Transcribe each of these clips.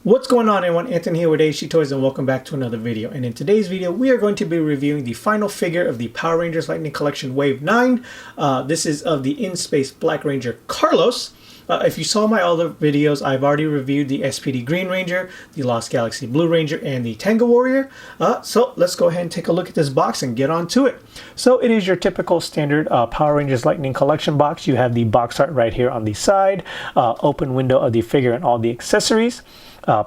What's going on, everyone? Anthony here with AHD Toys, and welcome back to another video. And in today's video, we are going to be reviewing the final figure of the Power Rangers Lightning Collection Wave 9. This is of the In Space Black Ranger Carlos. If you saw my other videos, I've already reviewed the SPD Green Ranger, the Lost Galaxy Blue Ranger, and the Tango Warrior. So let's go ahead and take a look at this box and get on to it. So it is your typical standard Power Rangers Lightning Collection box. You have the box art right here on the side, open window of the figure and all the accessories.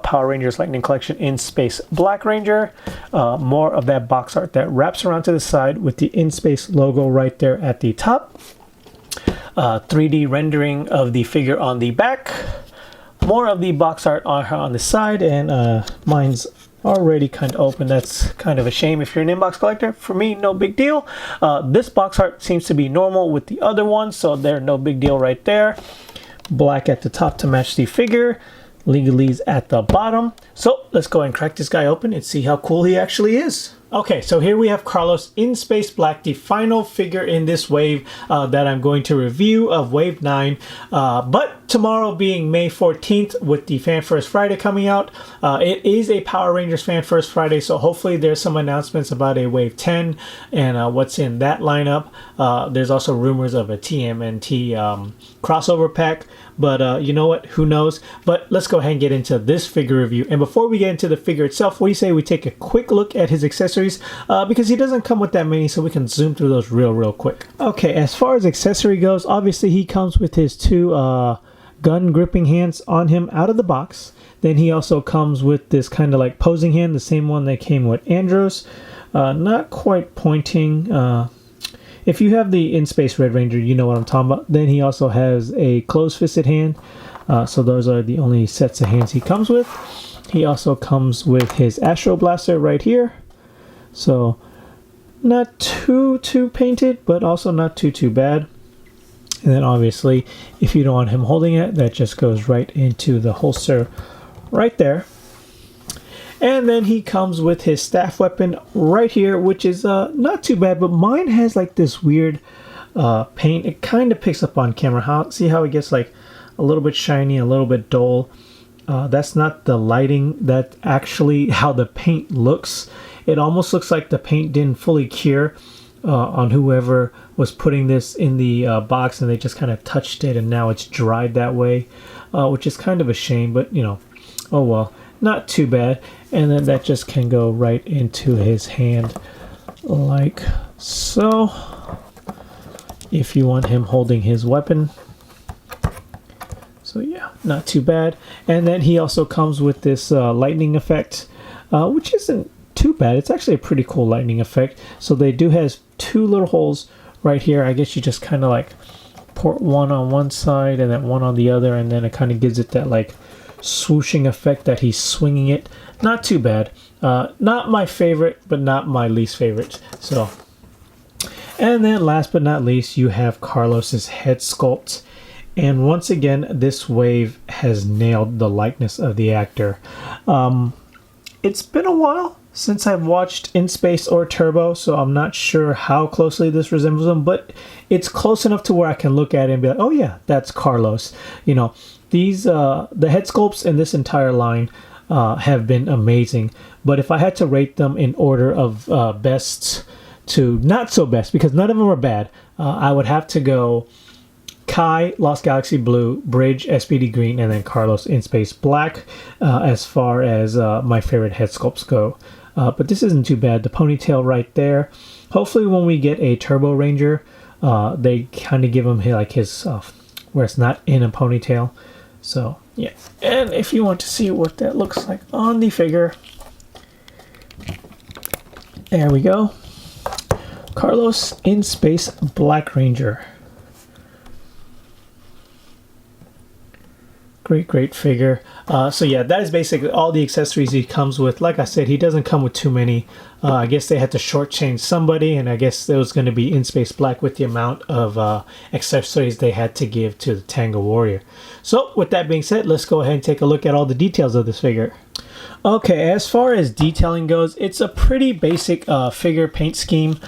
Power Rangers Lightning Collection In Space Black Ranger. More of that box art that wraps around to the side with the In Space logo right there at the top. 3D rendering of the figure on the back. More of the box art on the side, and mine's already kind of open. That's kind of a shame if you're an inbox collector. For me, no big deal. This box art seems to be normal with the other ones, so they're no big deal right there. Black at the top to match the figure. Legalese at the bottom. So let's go ahead and crack this guy open and see how cool he actually is. Okay, so here we have Carlos In Space Black, the final figure in this wave that I'm going to review of Wave 9. But tomorrow being May 14th with the Fan First Friday coming out, it is a Power Rangers Fan First Friday, so hopefully there's some announcements about a Wave 10 and what's in that lineup. There's also rumors of a TMNT crossover pack, but you know what, who knows. But let's go ahead and get into this figure review. And before we get into the figure itself, what do you say we take a quick look at his accessories? Because he doesn't come with that many, so we can zoom through those real quick. Okay, as far as accessory goes, obviously he comes with his two gun gripping hands on him out of the box. Then he also comes with this kind of like posing hand, the same one that came with Andros. Not quite pointing. If you have the In Space Red Ranger, you know what I'm talking about. Then he also has a closed-fisted hand. So those are the only sets of hands he comes with. He also comes with his Astro Blaster right here. So not too painted, but also not too bad. And then obviously, if you don't want him holding it, that just goes right into the holster right there. And then he comes with his staff weapon right here, which is not too bad, but mine has like this weird paint. It kind of picks up on camera. See how it gets like a little bit shiny, a little bit dull. That's not the lighting, that's actually how the paint looks. It almost looks like the paint didn't fully cure on whoever was putting this in the box, and they just kind of touched it and now it's dried that way, which is kind of a shame, but you know, oh well, not too bad. And then that just can go right into his hand like so, if you want him holding his weapon. So yeah, not too bad. And then he also comes with this lightning effect, which isn't too bad. It's actually a pretty cool lightning effect. So they do have two little holes right here. I guess you just kind of like port one on one side and then one on the other, and then it kind of gives it that like swooshing effect that he's swinging it. Not too bad. Not my favorite, but not my least favorite. So, and then last but not least, you have Carlos's head sculpt. And once again, this wave has nailed the likeness of the actor. It's been a while since I've watched In Space or Turbo, so I'm not sure how closely this resembles him, but it's close enough to where I can look at it and be like, oh yeah, that's Carlos. You know, these the head sculpts in this entire line have been amazing. But if I had to rate them in order of best to not so best, because none of them are bad, I would have to go Kai, Lost Galaxy Blue, Bridge, SPD Green, and then Carlos In Space Black as far as my favorite head sculpts go. But this isn't too bad. The ponytail right there. Hopefully when we get a Turbo Ranger, they kind of give him like his, where it's not in a ponytail. So yeah. And if you want to see what that looks like on the figure, there we go. Carlos In Space Black Ranger. Great figure. So yeah, that is basically all the accessories he comes with. Like I said, he doesn't come with too many. I guess they had to shortchange somebody, and I guess it was going to be In Space Black with the amount of accessories they had to give to the Tango Warrior. So with that being said, let's go ahead and take a look at all the details of this figure. Okay, as far as detailing goes, it's a pretty basic figure paint scheme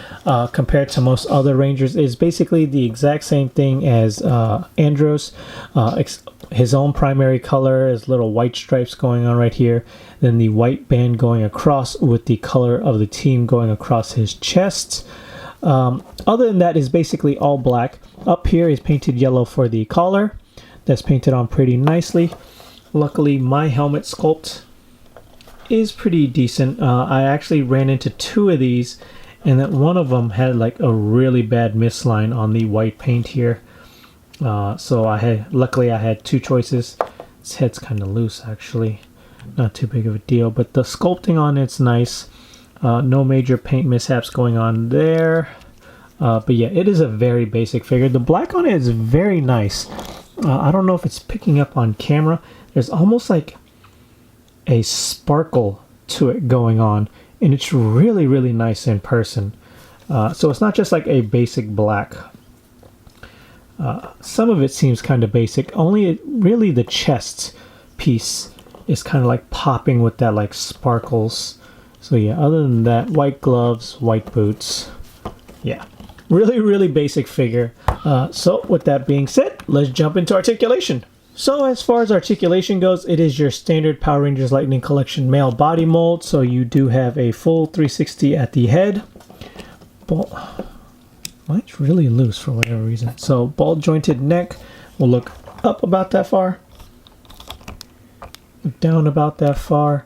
compared to most other Rangers. It's basically the exact same thing as Andros. his own primary color is little white stripes going on right here. Then the white band going across with the color of the team going across his chest. Other than that is basically all black. Up here is painted yellow for the collar. That's painted on pretty nicely. Luckily, my helmet sculpt is pretty decent. I actually ran into two of these, and that one of them had like a really bad misline on the white paint here. So luckily I had two choices. This head's kind of loose actually, not too big of a deal, but the sculpting on it's nice. No major paint mishaps going on there. But yeah, it is a very basic figure. The black on it is very nice. I don't know if it's picking up on camera. There's almost like a sparkle to it going on, and it's really, really nice in person. So it's not just like a basic black. Some of it seems kind of basic. Only really the chest piece is kind of like popping with that like sparkles. So yeah, other than that, white gloves, white boots. Yeah, really, really basic figure. So with that being said, let's jump into articulation. So as far as articulation goes, it is your standard Power Rangers Lightning Collection male body mold. So you do have a full 360 at the head. Mine's really loose for whatever reason. So ball jointed neck will look up about that far. Down about that far.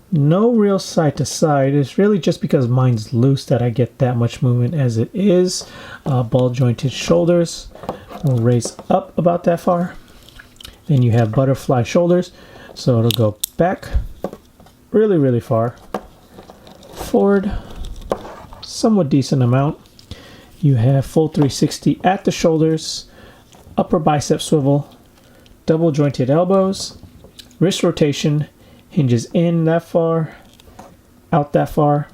No real side to side. It's really just because mine's loose that I get that much movement as it is. Ball jointed shoulders will raise up about that far. Then you have butterfly shoulders, so it'll go back really, really far. Forward, somewhat decent amount. You have full 360 at the shoulders, upper bicep swivel, double jointed elbows, wrist rotation, hinges in that far, out that far.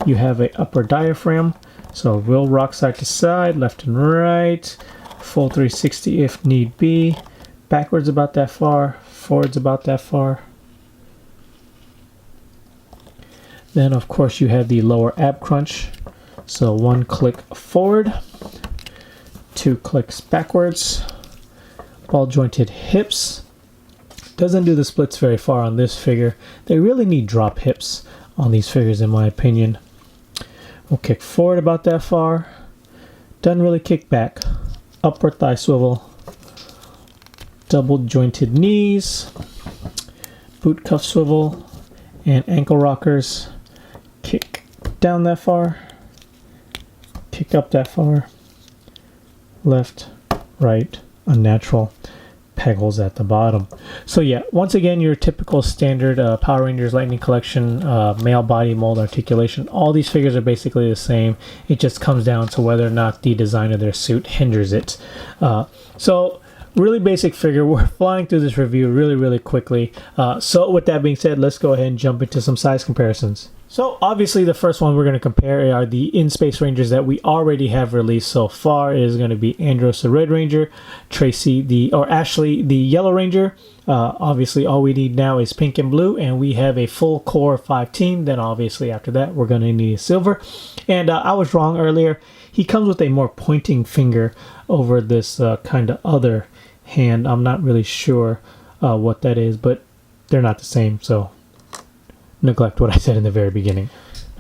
You have a upper diaphragm, so it will rock side to side, left and right, full 360 if need be. Backwards about that far, forwards about that far. Then of course you have the lower ab crunch. So one click forward, two clicks backwards. Ball jointed hips. Doesn't do the splits very far on this figure. They really need drop hips on these figures in my opinion. We'll kick forward about that far. Doesn't really kick back. Upper thigh swivel. Double jointed knees, boot cuff swivel, and ankle rockers. Kick down that far, kick up that far, left, right, unnatural, peg holes at the bottom. So yeah, once again, your typical standard Power Rangers Lightning Collection male body mold articulation. All these figures are basically the same. It just comes down to whether or not the design of their suit hinders it. So really basic figure. We're flying through this review really, really quickly. So with that being said, let's go ahead and jump into some size comparisons. So obviously the first one we're going to compare are the in-space Rangers that we already have released so far. It is going to be Andros the Red Ranger, Ashley the Yellow Ranger. Obviously all we need now is pink and blue, and we have a full core 5 team. Then obviously after that we're going to need silver. And I was wrong earlier. He comes with a more pointing finger over this kind of other hand. I'm not really sure what that is, but they're not the same, so neglect what I said in the very beginning.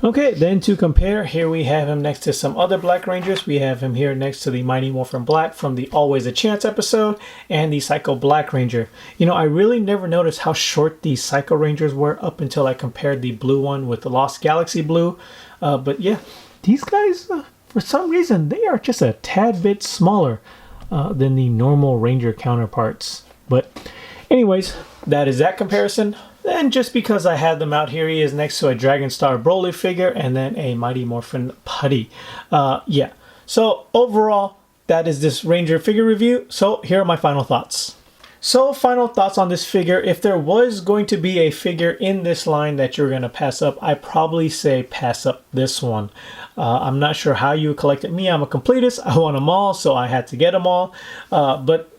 Okay, then to compare, here we have him next to some other Black Rangers. We have him here next to the Mighty Morphin Black from the Always a Chance episode and the Psycho Black Ranger. You know, I really never noticed how short these Psycho Rangers were up until I compared the blue one with the Lost Galaxy Blue. But yeah, these guys, for some reason, they are just a tad bit smaller than the normal Ranger counterparts. But anyways, that is that comparison. Then just because I had them out, here he is next to a Dragon Star Broly figure and then a Mighty Morphin Putty. Yeah, so overall, that is this Ranger figure review. So here are my final thoughts. So final thoughts on this figure. If there was going to be a figure in this line that you're going to pass up, I probably say pass up this one. I'm not sure how you collect it. Me, I'm a completist. I want them all, so I had to get them all. But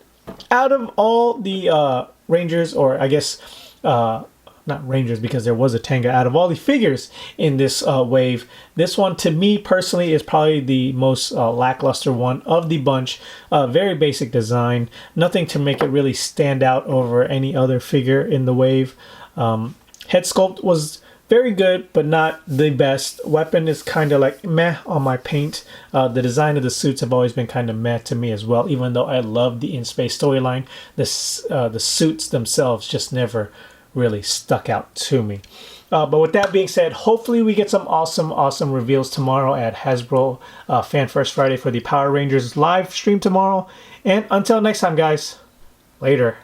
out of all the Rangers, or I guess not Rangers, because there was a Tenga. Out of all the figures in this wave, this one to me personally is probably the most lackluster one of the bunch. Very basic design, nothing to make it really stand out over any other figure in the wave. Head sculpt was very good, but not the best. Weapon is kind of like meh on my paint. The design of the suits have always been kind of meh to me as well, even though I love the in-space storyline. The suits themselves just never really stuck out to me. But with that being said, hopefully we get some awesome reveals tomorrow at Hasbro Fan First Friday for the Power Rangers live stream tomorrow. And until next time, guys, later.